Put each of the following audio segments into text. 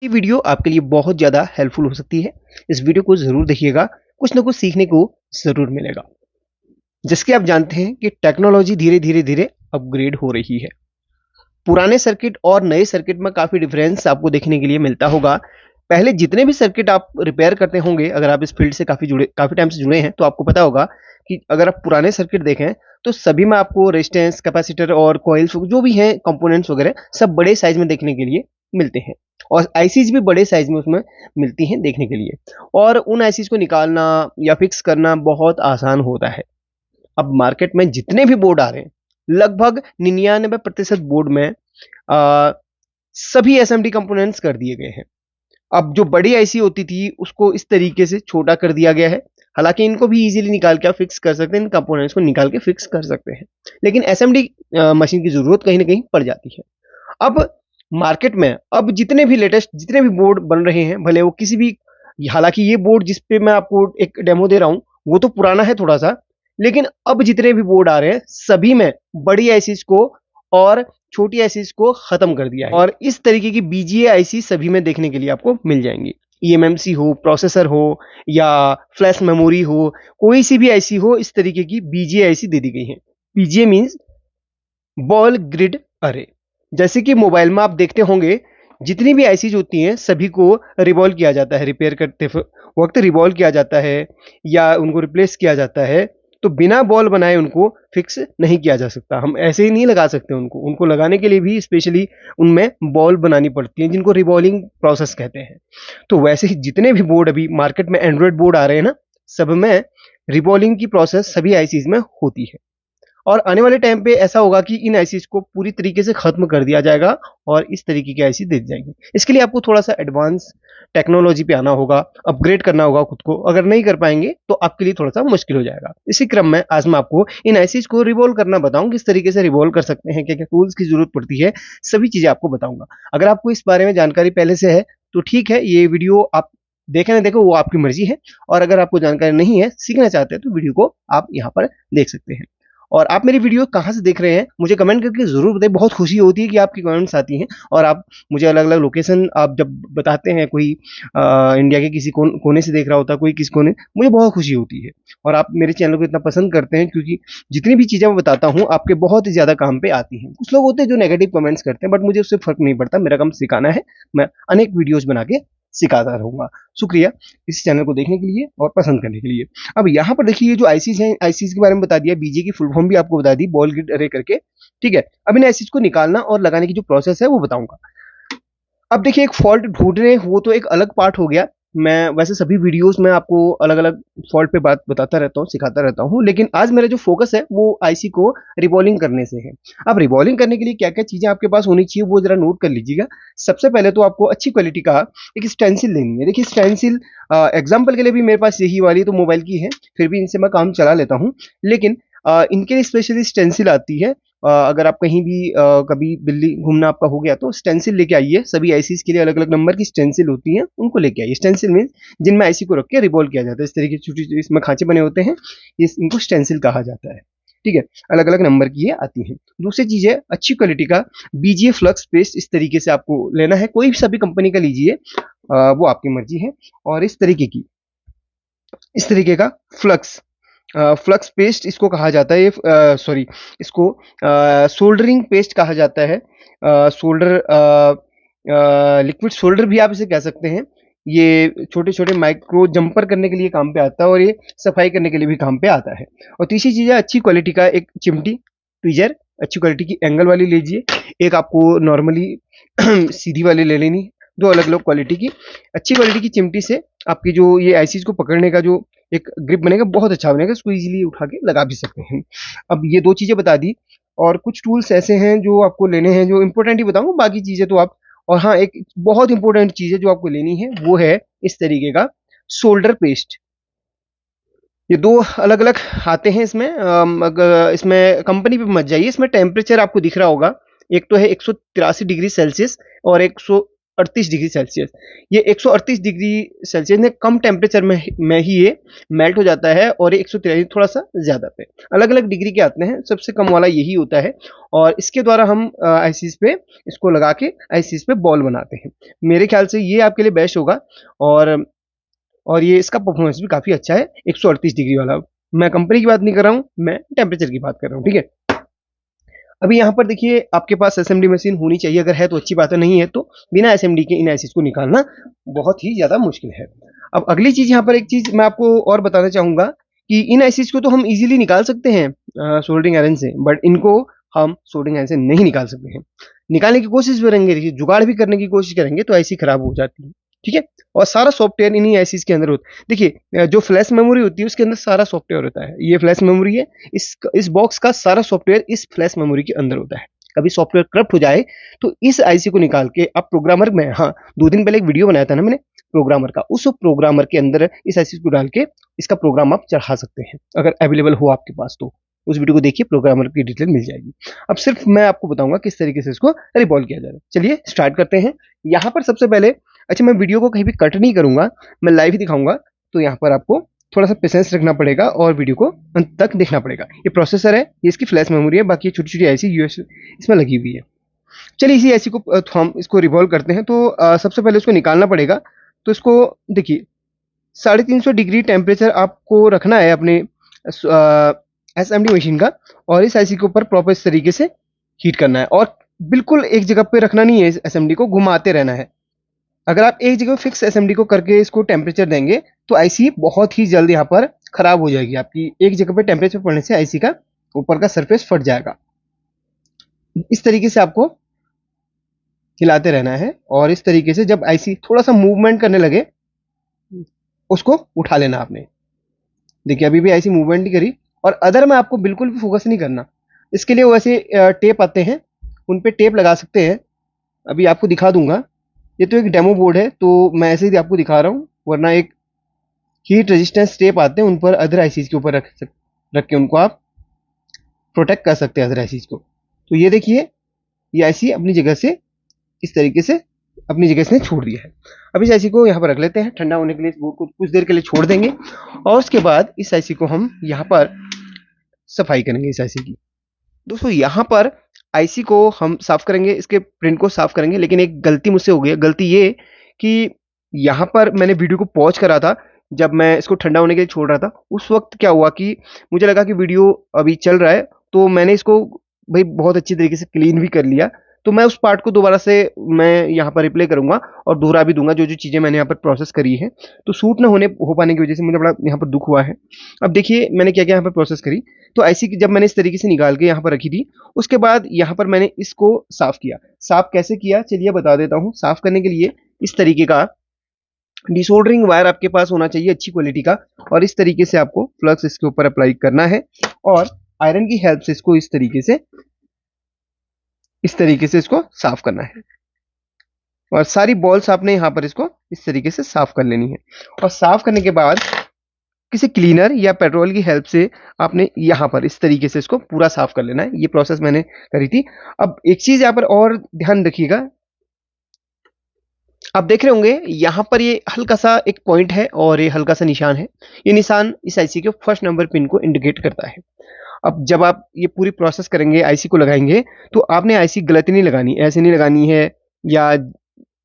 ये वीडियो आपके लिए बहुत ज़्यादा हेल्पफुल हो सकती है। इस वीडियो को ज़रूर देखिएगा, कुछ ना कुछ सीखने को ज़रूर मिलेगा। जैसे कि आप जानते हैं कि टेक्नोलॉजी धीरे-धीरे अपग्रेड हो रही है। पुराने सर्किट और नए सर्किट में काफ़ी डिफरेंस आपको देखने के लिए मिलता होगा। पहले जितने भी सर्किट आप रिपेयर करते होंगे, अगर आप इस फील्ड से काफ़ी टाइम से जुड़े हैं, तो आपको पता होगा कि अगर आप पुराने सर्किट देखें, तो सभी में आपको रेजिस्टेंस, कैपेसिटर और कॉइल्स जो भी हैं कंपोनेंट्स वगैरह, सब बड़े साइज़ में देखने के लिए मिलते हैं और आईसीज़ भी बड़े साइज़ में उसमें मिलती हैं देखने के लिए और उन आईसीज़ को निकालना या फिक्स करना बहुत आसान होता है। अब मार्केट में जितने भी बोर्ड आ रहे हैं, लगभग 99% बोर्ड में अ, सभी एसएमडी कंपोनेंट्स कर दिए गए हैं। अब जो बड़ी आईसी होती थी, उसको इस तरीके से छोटा कर दिया गया है। हालाँकि इनको भी ईज़िली निकाल के आप फिक्स कर सकते हैं, इन कंपोनेंट्स को निकाल के फिक्स कर सकते हैं। लेकिन एसएमडी मशीन की ज़रूरत कहीं न कहीं पड़ जाती है। अब मार्केट में अब जितने भी लेटेस्ट जितने भी बोर्ड बन रहे हैं, भले वो किसी भी हालाँकि ये बोर्ड जिस पे मैं आपको एक डेमो दे रहा हूँ, वो तो पुराना है थोड़ा-सा, लेकिन अब जितने भी बोर्ड आ रहे हैं, सभी में बड़ी आईसीज़ को और छोटी आईसीज़ को खत्म कर दिया है और इस तरीके की बीजीए आईसी सभी में देखने के लिए आपको मिल जाएँगी। ईएमएमसी हो, प्रोसेसर हो या फ्लैश मेमोरी हो, कोई सी भी आईसी हो, इस तरीके की बीजीए आईसी दे दी गई है। बीजीए मीन्स बॉल ग्रिड अरे। जैसे कि मोबाइल में आप देखते होंगे, जितनी भी आईसीज़ होती हैं, सभी को रिवॉल्व किया जाता है, रिपेयर करते वक़्त रिवॉल्व किया जाता है या उनको रिप्लेस किया जाता है, तो बिना बॉल बनाए उनको फिक्स नहीं किया जा सकता। हम ऐसे ही नहीं लगा सकते उनको, उनको लगाने के लिए भी स्पेशली उनमें बॉल बनानी पड़ती है, जिनको रिवॉल्विंग प्रोसेस कहते हैं। तो वैसे ही जितने भी बोर्ड अभी मार्केट में एंड्रॉयड बोर्ड आ रहे हैं ना, सब में रिवॉल्विंग की प्रोसेस सभी आईसीज़ में होती है। और आने वाले टाइम पे ऐसा होगा कि इन आईसीज़ को पूरी तरीके से खत्म कर दिया जाएगा और इस तरीके की आईसी दे दी जाएगी। इसके लिए आपको थोड़ा-सा एडवांस टेक्नोलॉजी पे आना होगा, अपग्रेड करना होगा खुद को। अगर नहीं कर पाएँगे तो आपके लिए थोड़ा-सा मुश्किल हो जाएगा। इसी क्रम में आज मैं आपको इन आईसीज़ को रिवॉल्व करना बताऊँ, किस तरीके से रिवॉल्व कर सकते हैं, क्या-क्या टूल्स की ज़रूरत पड़ती है, सभी चीज़ें आपको बताऊँगा। अगर आपको इस बारे में जानकारी पहले से है, तो ठीक है, ये वीडियो आप देखें ना देखें वो आपकी मर्ज़ी है और अगर आपको जानकारी नहीं है, सीखना चाहते हैं तो वीडियो को आप यहाँ पर देख सकते हैं। और आप मेरी वीडियो कहाँ से देख रहे हैं, मुझे कमेंट करके ज़रूर बताइए। बहुत खुशी होती है कि आपकी कमेंट्स आती हैं और आप मुझे अलग-अलग लोकेशन आप जब बताते हैं, कोई इंडिया के किसी कोने से देख रहा होता है, कोई किस कोने, मुझे बहुत खुशी होती है। और आप मेरे चैनल को इतना पसंद करते हैं क्योंकि जितनी भी चीज़ें मैं बताता हूँ, आपके बहुत ही ज़्यादा काम पे आती हैं। कुछ लोग होते हैं जो नेगेटिव कमेंट्स करते हैं, बट मुझे उससे फ़र्क नहीं पड़ता। मेरा काम सिखाना है, मैं अनेक वीडियोज़ बना के सिखाता रहूँगा। शुक्रिया इस चैनल को देखने के लिए और पसंद करने के लिए। अब यहाँ पर देखिए, ये जो आईसीज़ हैं, आईसीज़ के बारे में बता दिया, बीजे की फुल फॉर्म भी आपको बता दी, बॉल ग्रिड अरे करके, ठीक है? अब इन आईसीज़ को निकालना और लगाने की जो प्रोसेस है वो बताऊँगा। अब देखिए, एक फ़ॉल्ट ढूँढने वो तो एक अलग पार्ट हो गया। मैं वैसे सभी वीडियोज़ में आपको अलग-अलग फ़ॉल्ट पे बात बताता रहता हूँ, सिखाता रहता हूँ, लेकिन आज मेरा जो फ़ोकस है वो आईसी को रिबॉलिंग करने से है। अब रिबॉलिंग करने के लिए क्या-क्या चीज़ें आपके पास होनी चाहिए वो ज़रा नोट कर लीजिएगा। सबसे पहले तो आपको अच्छी क्वालिटी का एक स्टेंसिल लेनी है। देखिए स्टेंसिल एग्ज़ाम्पल के लिए भी मेरे पास यही वाली तो मोबाइल की है, फिर भी इनसे मैं काम चला लेता हूँ। लेकिन इनके लिए स्पेशली स्टेंसिल आती है। अगर आप कहीं भी कभी दिल्ली घूमना आपका हो गया तो स्टेंसिल लेके आइए। सभी आईसीज़ के लिए अलग-अलग नंबर की स्टेंसिल होती हैं, उनको लेके आइए। स्टेंसिल मीन्स जिनमें आईसी को रख के रिवॉल्व किया जाता है। इस तरीके की छोटी इसमें खाँचे बने होते हैं, इनको स्टेंसिल कहा जाता है। ठीक है? अलग-अलग नंबर की ये आती हैं। दूसरी चीज़ है अच्छी क्वालिटी का बीजीए फ्लक्स पेस्ट, इस तरीके से आपको लेना है। कोई सा भी कंपनी का लीजिए, वो आपकी मर्ज़ी है। और इस तरीके का फ्लक्स फ्लक्स पेस्ट इसको कहा जाता है। ये सॉरी, इसको सोल्डरिंग पेस्ट कहा जाता है। लिक्विड सोल्डर भी आप इसे कह सकते हैं। ये छोटे-छोटे माइक्रो जंपर करने के लिए काम पे आता है और ये सफाई करने के लिए भी काम पे आता है। और तीसरी चीज़ है अच्छी क्वालिटी का एक चिमटी, ट्विज़र, अच्छी क्वालिटी की एंगल वाली लीजिए। एक आपको नॉर्मली सीधी वाली ले लेनी है। 2 अलग-अलग क्वालिटी की, अच्छी क्वालिटी की चिमटी से आपकी जो ये आईसीज़ को पकड़ने का जो एक ग्रिप बनेगा, बहुत अच्छा बनेगा। इसको ईज़िली उठा के लगा भी सकते हैं। अब ये 2 चीज़ें बता दी और कुछ टूल्स ऐसे हैं जो आपको लेने हैं, जो इम्पोर्टेंट ही बताऊँगा, बाकी चीज़ें तो आप। और हाँ, एक बहुत इम्पोर्टेंट चीज़ है जो आपको लेनी है, वो है इस तरीके का सोल्डर पेस्ट। ये 2 अलग-अलग आते हैं इसमें। इसमें कंपनी पे मत जाइए, इसमें टेम्परेचर आपको दिख रहा होगा। एक तो है 183 डिग्री सेल्सियस और 138 डिग्री सेल्सियस। ये 138 डिग्री सेल्सियस में कम टेम्परेचर में ही ये मेल्ट हो जाता है, और ये 143 थोड़ा सा ज़्यादा पे, अलग अलग डिग्री के आते हैं, सबसे कम वाला यही होता है। और इसके द्वारा हम आईसीज पे इसको लगा के आईसीज पे बॉल बनाते हैं। मेरे ख्याल से ये आपके लिए बेस्ट होगा। और ये इसका परफॉर्मेंस भी काफ़ी अच्छा है 138 डिग्री वाला। मैं कंपनी की बात नहीं कर रहा हूँ, मैं टेम्परेचर की बात कर रहा हूँ, ठीक है। अभी यहाँ पर देखिए आपके पास एसएमडी मशीन होनी चाहिए, अगर है तो अच्छी बात है, नहीं है तो बिना एसएमडी के इन आईसीज को निकालना बहुत ही ज़्यादा मुश्किल है। अब अगली चीज़ यहाँ पर एक चीज़ मैं आपको और बताना चाहूँगा कि इन आईसीज को तो हम इजीली निकाल सकते हैं सोल्डरिंग आयरन से, बट इनको हम सोल्डरिंग आयरन से नहीं निकाल सकते हैं। निकालने की कोशिश करेंगे, देखिए जुगाड़ भी करने की कोशिश करेंगे तो आईसी खराब हो जाती है, ठीक है। और सारा सॉफ्टवेयर इन्हीं आईसीज के अंदर होता है। देखिए जो फ्लैश मेमोरी होती है उसके अंदर सारा सॉफ्टवेयर होता है, ये फ्लैश मेमोरी है, इस बॉक्स का सारा सॉफ्टवेयर इस फ्लैश मेमोरी के अंदर होता है। कभी सॉफ्टवेयर करप्ट हो जाए तो इस आईसी को निकाल के आप प्रोग्रामर में, हाँ 2 दिन पहले एक वीडियो बनाया था ना मैंने प्रोग्रामर का, उस प्रोग्रामर के अंदर इस आईसी को डाल के इसका प्रोग्राम आप चढ़ा सकते हैं, अगर अवेलेबल हो आपके पास तो उस वीडियो को देखिए, प्रोग्रामर की डिटेल मिल जाएगी। अब सिर्फ मैं आपको बताऊंगा किस तरीके से इसको रिवॉल्व किया जाए। चलिए स्टार्ट करते हैं। यहाँ पर सबसे पहले, अच्छा मैं वीडियो को कहीं भी कट नहीं करूंगा, मैं लाइव ही दिखाऊंगा, तो यहाँ पर आपको थोड़ा सा पेशेंस रखना पड़ेगा और वीडियो को अंत तक देखना पड़ेगा। ये प्रोसेसर है, ये इसकी फ्लैश मेमोरी है, बाकी छोटी छोटी आईसी यूएस इसमें लगी हुई है। चलिए इसी आईसी को हम इसको रिवॉल्व करते हैं। तो सबसे पहले इसको निकालना पड़ेगा। तो इसको देखिए 350 डिग्री टेम्परेचर आपको रखना है अपने एसएमडी मशीन का, और इस आईसी के ऊपर प्रॉपर इस तरीके से हीट करना है, और बिल्कुल एक जगह पे रखना नहीं है, इस एसएमडी को घुमाते रहना है। अगर आप एक जगह फिक्स एसएमडी को करके इसको टेम्परेचर देंगे तो आईसी बहुत ही जल्द यहाँ पर खराब हो जाएगी आपकी। एक जगह पे टेम्परेचर पड़ने से आईसी का ऊपर का सरफेस फट जाएगा। इस तरीके से आपको हिलाते रहना है, और इस तरीके से जब आईसी थोड़ा सा मूवमेंट करने लगे उसको उठा लेना आपने। देखिए अभी भी आईसी मूवमेंट नहीं करी, और अदर में आपको बिल्कुल भी फोकस नहीं करना। इसके लिए वैसे टेप आते हैं, उन पे टेप लगा सकते हैं, अभी आपको दिखा दूंगा। ये तो एक डेमो बोर्ड है तो मैं ऐसे ही आपको दिखा रहा हूँ, वरना एक हीट रेजिस्टेंस टेप आते हैं, उन पर अदर आईसीज के ऊपर रख के उनको आप प्रोटेक्ट कर सकते हैं अदर आईसीज को। तो ये देखिए ये आईसी अपनी जगह से इस तरीके से अपनी जगह से छोड़ दिया है। अब इस आईसी को यहाँ पर रख लेते हैं, ठंडा होने के लिए इस बोर्ड को कुछ देर के लिए छोड़ देंगे, और उसके बाद इस आईसी को हम यहाँ पर सफाई करेंगे इस आईसी की। दोस्तों यहाँ पर आईसी को हम साफ करेंगे, इसके प्रिंट को साफ करेंगे, लेकिन एक गलती मुझसे हो गई है। गलती ये कि यहाँ पर मैंने वीडियो को पॉज करा था, जब मैं इसको ठंडा होने के लिए छोड़ रहा था, उस वक्त क्या हुआ कि मुझे लगा कि वीडियो अभी चल रहा है, तो मैंने इसको भाई बहुत अच्छी तरीके से क्लीन भी कर लिया। तो मैं उस पार्ट को दोबारा से मैं यहाँ पर रिप्ले करूंगा और दोहरा भी दूंगा जो जो चीज़ें मैंने यहाँ पर प्रोसेस करी है। तो शूट ना हो पाने की वजह से मुझे बड़ा यहाँ पर दुख हुआ है। अब देखिए मैंने क्या क्या यहाँ पर प्रोसेस करी। तो ऐसी जब मैंने इस तरीके से निकाल के यहाँ पर रखी थी, उसके बाद यहाँ पर मैंने इसको साफ किया। साफ कैसे किया चलिए बता देता हूँ। साफ करने के लिए इस तरीके का डिसोल्डरिंग वायर आपके पास होना चाहिए अच्छी क्वालिटी का, और इस तरीके से आपको फ्लक्स इसके ऊपर अप्लाई करना है, और आयरन की हेल्प से इसको इस तरीके से इसको साफ करना है, और सारी बॉल्स आपने यहाँ पर इसको इस तरीके से साफ कर लेनी है। और साफ करने के बाद किसी क्लीनर या पेट्रोल की हेल्प से आपने यहाँ पर इस तरीके से इसको पूरा साफ कर लेना है। ये प्रोसेस मैंने करी थी। अब एक चीज यहाँ पर और ध्यान रखिएगा, आप देख रहे होंगे यहाँ पर ये हल्का सा एक पॉइंट है और ये हल्का सा निशान है। ये निशान इस आईसी के फर्स्ट नंबर पिन को इंडिकेट करता है। अब जब आप ये पूरी प्रोसेस करेंगे आईसी को लगाएंगे तो आपने आईसी गलत नहीं लगानी, ऐसे नहीं लगानी है, या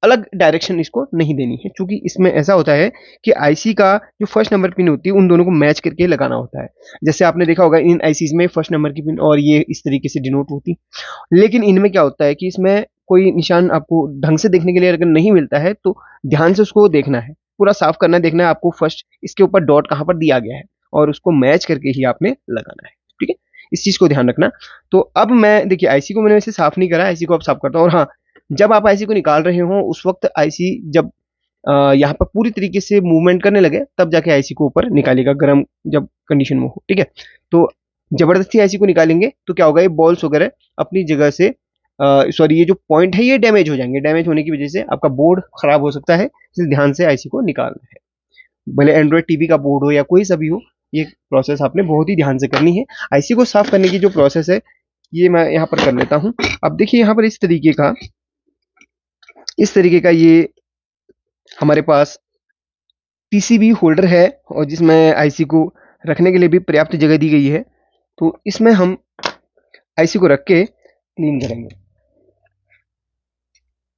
अलग डायरेक्शन इसको नहीं देनी है, क्योंकि इसमें ऐसा होता है कि आईसी का जो फर्स्ट नंबर पिन होती है उन दोनों को मैच करके लगाना होता है। जैसे आपने देखा होगा इन आईसीज में फर्स्ट नंबर की पिन और ये इस तरीके से डिनोट होती, लेकिन इनमें क्या होता है कि इसमें कोई निशान आपको ढंग से देखने के लिए अगर नहीं मिलता है तो ध्यान से उसको देखना है, पूरा साफ करना है, देखना है आपको फर्स्ट इसके ऊपर डॉट कहाँ पर दिया गया है और उसको मैच करके ही आपने लगाना है। ठीक है, इस चीज को ध्यान रखना। तो अब मैं देखिए आईसी को मैंने वैसे साफ नहीं करा, आईसी को अब साफ करता हूँ। और हाँ, जब आप आईसी को निकाल रहे हो उस वक्त आईसी जब यहाँ पर पूरी तरीके से मूवमेंट करने लगे तब जाके आईसी को ऊपर निकालिएगा, गर्म जब कंडीशन में हो। ठीक है, तो जबरदस्ती आईसी को निकालेंगे तो क्या होगा, ये बॉल्स वगैरह अपनी जगह से सॉरी ये जो पॉइंट है ये डैमेज हो जाएंगे। डैमेज होने की वजह से आपका बोर्ड खराब हो सकता है, इसलिए ध्यान से आईसी को निकालना है। भले एंड्रॉइड टीवी का बोर्ड हो या कोई सा भी हो, ये प्रोसेस आपने बहुत ही ध्यान से करनी है। आईसी को साफ करने की जो प्रोसेस है ये मैं यहाँ पर कर लेता हूँ। अब देखिए यहाँ पर इस तरीके का इस तरीके का ये हमारे पास पीसीबी होल्डर है और जिसमें आईसी को रखने के लिए भी पर्याप्त जगह दी गई है। तो इसमें हम आईसी को रख के क्लीन करेंगे।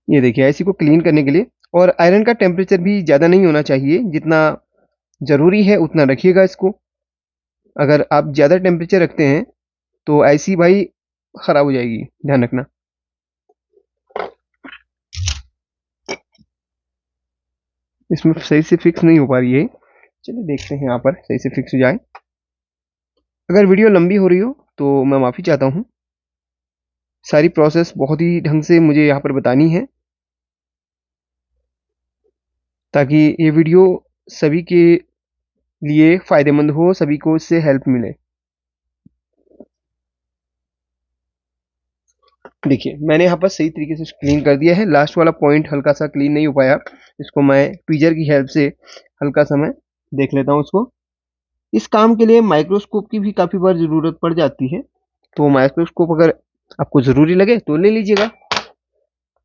ये देखिए आईसी को क्लीन करने के लिए, और आयरन का टेम्परेचर भी ज़्यादा नहीं होना चाहिए, जितना ज़रूरी है उतना रखिएगा इसको। अगर आप ज़्यादा टेम्परेचर रखते हैं तो आईसी भाई ख़राब हो जाएगी, ध्यान रखना। इसमें सही से फिक्स नहीं हो पा रही है, चलिए देखते हैं यहाँ पर सही से फिक्स हो जाए। अगर वीडियो लंबी हो रही हो तो मैं माफ़ी चाहता हूँ। सारी प्रोसेस बहुत ही ढंग से मुझे यहाँ पर बतानी है ताकि ये वीडियो सभी के लिए फ़ायदेमंद हो, सभी को इससे हेल्प मिले। देखिए मैंने यहाँ पर सही तरीके से क्लीन कर दिया है। लास्ट वाला पॉइंट हल्का सा क्लीन नहीं हो पाया, इसको मैं ट्वीजर की हेल्प से हल्का सा मैं देख लेता हूँ इसको। इस काम के लिए माइक्रोस्कोप की भी काफ़ी बार ज़रूरत पड़ जाती है, तो माइक्रोस्कोप अगर आपको ज़रूरी लगे तो ले लीजिएगा।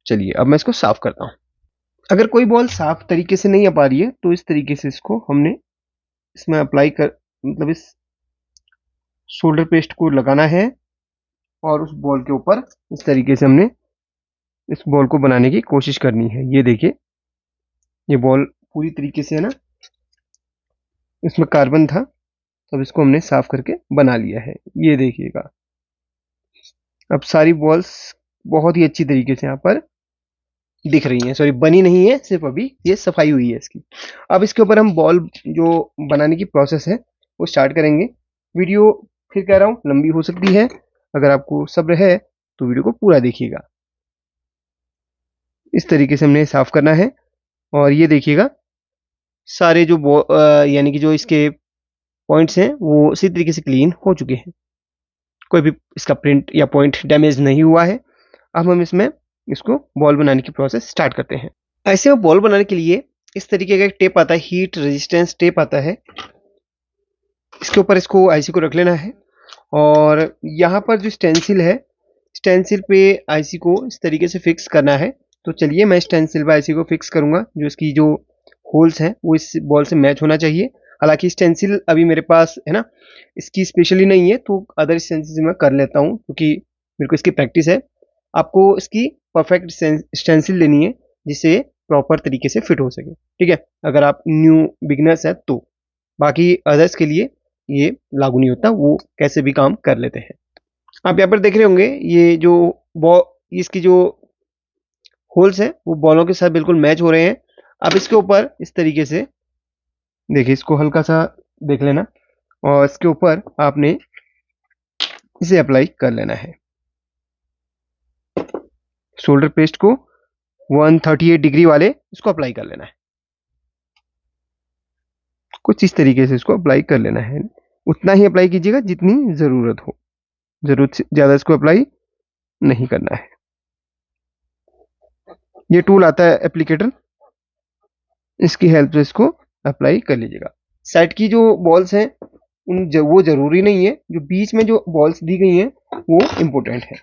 चलिए अब मैं इसको साफ़ करता हूँ। अगर कोई बॉल साफ़ तरीके से नहीं आ पा रही है तो इस तरीके से इसको हमने इसमें अप्लाई कर, मतलब इस शोल्डर पेस्ट को लगाना है और उस बॉल के ऊपर इस तरीके से हमने इस बॉल को बनाने की कोशिश करनी है। ये देखिए ये बॉल पूरी तरीके से है ना, इसमें कार्बन था, तब इसको हमने साफ करके बना लिया है। ये देखिएगा अब सारी बॉल्स बहुत ही अच्छी तरीके से यहाँ पर दिख रही हैं। सॉरी बनी नहीं है, सिर्फ अभी ये सफाई हुई है इसकी। अब इसके ऊपर हम बॉल जो बनाने की प्रोसेस है वो स्टार्ट करेंगे। वीडियो फिर कह रहा हूँ लंबी हो सकती है, अगर आपको सब्र है तो वीडियो को पूरा देखिएगा। इस तरीके से हमने साफ करना है और ये देखिएगा सारे जो यानी कि जो इसके पॉइंट्स हैं वो इसी तरीके से क्लीन हो चुके हैं। कोई भी इसका प्रिंट या पॉइंट डैमेज नहीं हुआ है। अब हम इसमें इसको बॉल बनाने की प्रोसेस स्टार्ट करते हैं। ऐसे में बॉल बनाने के लिए इस तरीके का एक टेप आता है, हीट रेजिस्टेंस टेप आता है। इसके ऊपर इसको आईसी को रख लेना है और यहाँ पर जो स्टेंसिल है, स्टेंसिल पे आईसी को इस तरीके से फिक्स करना है। तो चलिए मैं स्टेंसिल पे आईसी को फिक्स करूँगा। जो इसकी जो होल्स हैं वो इस बॉल से मैच होना चाहिए। हालांकि स्टेंसिल अभी मेरे पास है ना, इसकी स्पेशली नहीं है, तो अदर स्टेंसिल से मैं कर लेता हूँ क्योंकि मेरे को इसकी प्रैक्टिस है। आपको इसकी परफेक्ट स्टेंसिल लेनी है जिससे प्रॉपर तरीके से फिट हो सके, ठीक है। अगर आप न्यू बिगनर्स हैं तो, बाकी अदर्स के लिए ये लागू नहीं होता, वो कैसे भी काम कर लेते हैं। आप यहाँ पर देख रहे होंगे ये जो बॉल, इसकी जो होल्स हैं वो बॉलों के साथ बिल्कुल मैच हो रहे हैं। अब इसके ऊपर इस तरीके से देखिए, इसको हल्का सा देख लेना और इसके ऊपर आपने इसे अप्लाई कर लेना है। शोल्डर पेस्ट को 138 डिग्री वाले इसको अप्लाई कर लेना है। कुछ इस तरीके से इसको अप्लाई कर लेना है। उतना ही अप्लाई कीजिएगा जितनी ज़रूरत हो, ज़रूरत से ज़्यादा इसको अप्लाई नहीं करना है। ये टूल आता है एप्लीकेटर, इसकी हेल्प से इसको अप्लाई कर लीजिएगा। साइड की जो बॉल्स हैं वो ज़रूरी नहीं है, जो बीच में जो बॉल्स दी गई हैं वो इम्पोर्टेंट है।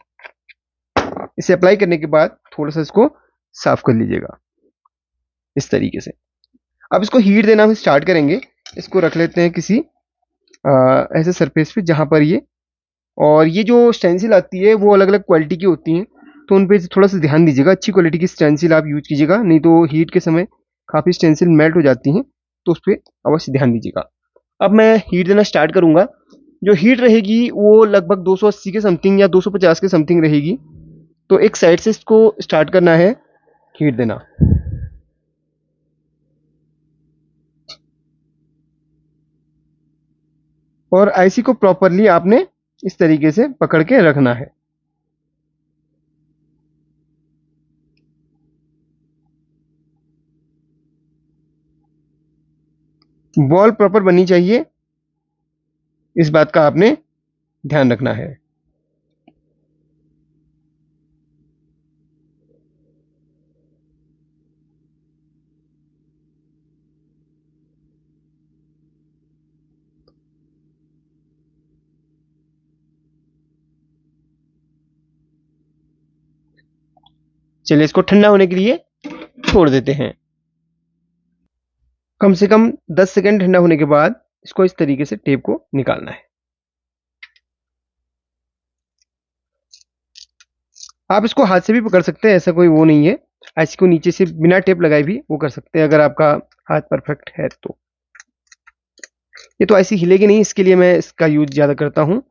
इसे अप्लाई करने के बाद थोड़ा सा इसको साफ कर लीजिएगा इस तरीके से। अब इसको हीट देना हम स्टार्ट करेंगे। इसको रख लेते हैं किसी ऐसे सरफेस पे जहाँ पर ये, और ये जो स्टेंसिल आती है वो अलग अलग क्वालिटी की होती हैं, तो उन पे थोड़ा सा ध्यान दीजिएगा। अच्छी क्वालिटी की स्टेंसिल आप यूज कीजिएगा, नहीं तो हीट के समय काफ़ी स्टेंसिल मेल्ट हो जाती हैं, तो उस पर अवश्य ध्यान दीजिएगा। अब मैं हीट देना स्टार्ट करूँगा। जो हीट रहेगी वो लगभग 280 के समथिंग या 250 के समथिंग रहेगी। तो एक साइड से इसको स्टार्ट करना है हीट देना। और आईसी को प्रॉपरली आपने इस तरीके से पकड़ के रखना है। बॉल प्रॉपर बननी चाहिए, इस बात का आपने ध्यान रखना है। चलिए इसको ठंडा होने के लिए छोड़ देते हैं। कम से कम 10 सेकंड ठंडा होने के बाद इसको इस तरीके से टेप को निकालना है। आप इसको हाथ से भी पकड़ सकते हैं, ऐसा कोई वो नहीं है। आईसी को नीचे से बिना टेप लगाए भी वो कर सकते हैं, अगर आपका हाथ परफेक्ट है तो। ये तो आईसी हिलेगी नहीं, इसके लिए मैं इसका यूज ज़्यादा करता हूँ।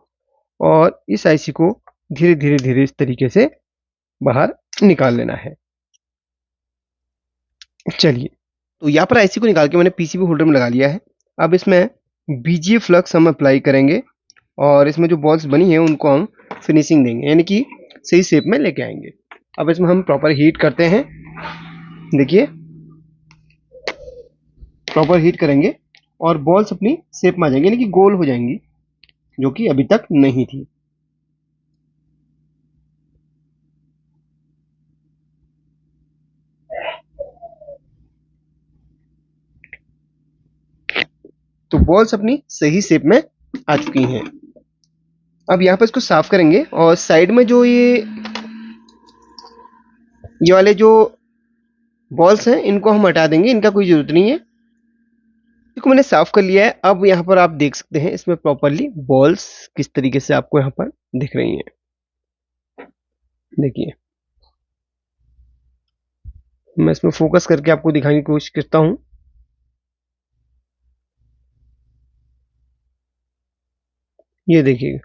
और इस आईसी को धीरे धीरे धीरे इस तरीके से बाहर निकाल लेना है। चलिए, तो यहाँ पर आईसी को निकाल के मैंने पीसीबी होल्डर में लगा लिया है। अब इसमें बीजीए फ्लक्स हम अप्लाई करेंगे और इसमें जो बॉल्स बनी है उनको हम फिनिशिंग देंगे, यानी कि सही शेप में लेके आएंगे। अब इसमें हम प्रॉपर हीट करते हैं। देखिए, प्रॉपर हीट करेंगे और बॉल्स अपनी शेप में आ जाएंगी, यानी कि गोल हो जाएंगी, जो कि अभी तक नहीं थी। तो बॉल्स अपनी सही शेप में आ चुकी हैं। अब यहाँ पर इसको साफ करेंगे और साइड में जो ये वाले जो बॉल्स हैं इनको हम हटा देंगे, इनका कोई जरूरत नहीं है। इसको मैंने साफ कर लिया है। अब यहाँ पर आप देख सकते हैं इसमें प्रॉपरली बॉल्स किस तरीके से आपको यहाँ पर दिख रही हैं। देखिए, मैं इसमें फोकस करके आपको दिखाने की कोशिश करता हूँ। ये देखिए,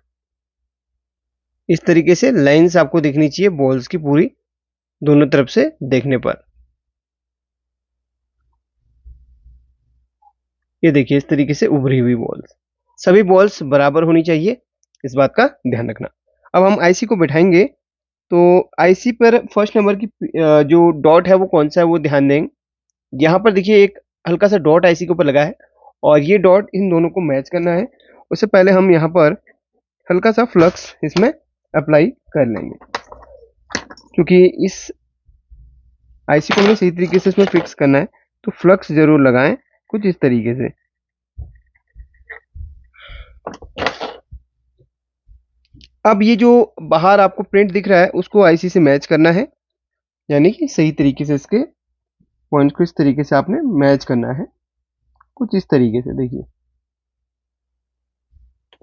इस तरीके से लाइंस आपको दिखनी चाहिए बॉल्स की पूरी, दोनों तरफ से देखने पर। ये देखिए, इस तरीके से उभरी हुई बॉल्स, सभी बॉल्स बराबर होनी चाहिए, इस बात का ध्यान रखना। अब हम आईसी को बैठाएंगे, तो आईसी पर फर्स्ट नंबर की जो डॉट है वो कौन सा है वो ध्यान देंगे। यहाँ पर देखिए एक हल्का सा डॉट आईसी के ऊपर लगा है और ये डॉट इन दोनों को मैच करना है। उससे पहले हम यहाँ पर हल्का सा फ्लक्स इसमें अप्लाई कर लेंगे, क्योंकि इस आईसी को हमें सही तरीके से इसमें फिक्स करना है, तो फ्लक्स जरूर लगाएं कुछ इस तरीके से। अब ये जो बाहर आपको प्रिंट दिख रहा है उसको आईसी से मैच करना है, यानी कि सही तरीके से इसके पॉइंट को इस तरीके से आपने मैच करना है, कुछ इस तरीके से। देखिए,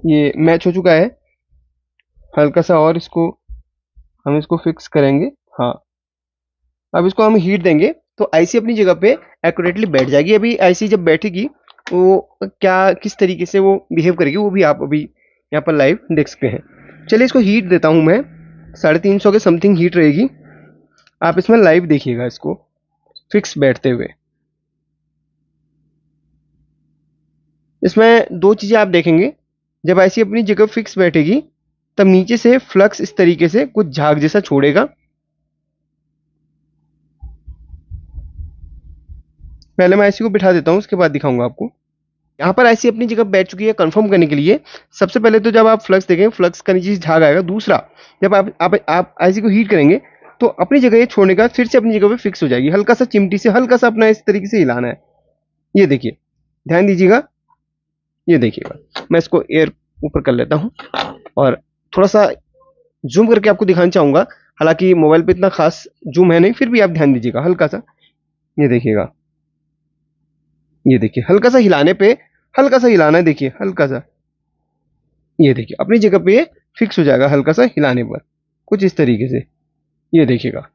ये मैच हो चुका है। हल्का सा और इसको हम इसको फिक्स करेंगे। हाँ, अब इसको हम हीट देंगे तो आईसी अपनी जगह पे एक्यूरेटली बैठ जाएगी। अभी आईसी जब बैठेगी वो क्या किस तरीके से वो बिहेव करेगी वो भी आप अभी यहाँ पर लाइव देख सकते हैं। चलिए, इसको हीट देता हूँ मैं, 350 के समथिंग हीट रहेगी। आप इसमें लाइव देखिएगा इसको फिक्स बैठते हुए। इसमें दो चीज़ें आप देखेंगे, जब आईसी अपनी जगह फिक्स बैठेगी तब नीचे से फ्लक्स इस तरीके से कुछ झाग जैसा छोड़ेगा। पहले मैं आईसी को बिठा देता हूँ, उसके बाद दिखाऊंगा आपको। यहाँ पर आईसी अपनी जगह बैठ चुकी है। कंफर्म करने के लिए सबसे पहले तो जब आप फ्लक्स देखेंगे, फ्लक्स का नीचे झाग आएगा। दूसरा, जब आप आईसी को हीट करेंगे तो अपनी जगह ये छोड़ने का फिर से अपनी जगह पे फिक्स हो जाएगी। हल्का सा चिमटी से हल्का सा अपना इस तरीके से हिलाना है। ये देखिए, ध्यान दीजिएगा। ये देखिएगा, मैं इसको एयर ऊपर कर लेता हूँ और थोड़ा सा जूम करके आपको दिखाना चाहूंगा। हालांकि मोबाइल पे इतना खास जूम है नहीं, फिर भी आप ध्यान दीजिएगा हल्का सा। ये देखिएगा, ये देखिए, हल्का सा हिलाने पे, हल्का सा हिलाना है। देखिए, हल्का सा, ये देखिए अपनी जगह पे फिक्स हो जाएगा हल्का सा हिलाने पर, कुछ इस तरीके से। ये देखिएगा,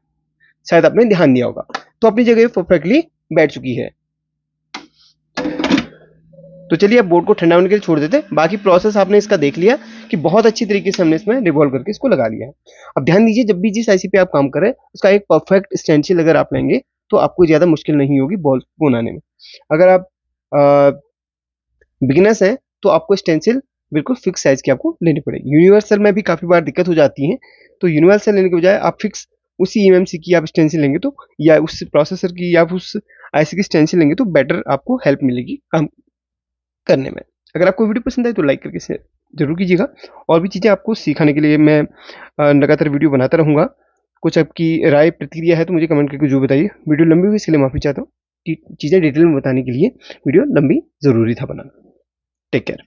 शायद आपने ध्यान दिया होगा। तो अपनी जगह परफेक्टली बैठ चुकी है। तो चलिए, अब बोर्ड को ठंडा होने के लिए छोड़ देते हैं। बाकी प्रोसेस आपने इसका देख लिया कि बहुत अच्छी तरीके से हमने इसमें रिवॉल्व करके इसको लगा लिया है। अब ध्यान दीजिए, जब भी जिस आईसी पे आप काम कर रहे हैं उसका एक परफेक्ट स्टेंसिल अगर आप लेंगे तो आपको ज़्यादा मुश्किल नहीं होगी बॉल को बनाने में। अगर आप बिगिनर्स हैं तो आपको स्टेंसिल बिल्कुल फिक्स साइज की आपको लेनी पड़ेगी। यूनिवर्सल में भी काफ़ी बार दिक्कत हो जाती है, तो यूनिवर्सल लेने के बजाय आप फिक्स उसी ईएमएमसी की आप स्टेंसिल लेंगे तो, या उस प्रोसेसर की या उस आईसी की स्टेंसिल लेंगे तो बेटर आपको हेल्प मिलेगी काम करने में। अगर आपको वीडियो पसंद आए तो लाइक करके शेयर जरूर कीजिएगा। और भी चीज़ें आपको सिखाने के लिए मैं लगातार वीडियो बनाता रहूँगा। कुछ आपकी राय प्रतिक्रिया है तो मुझे कमेंट करके जरूर बताइए। वीडियो लंबी हुई इसके लिए माफ़ी चाहता हूँ कि चीज़ें डिटेल में बताने के लिए वीडियो लंबी ज़रूरी था बनाना। Take care.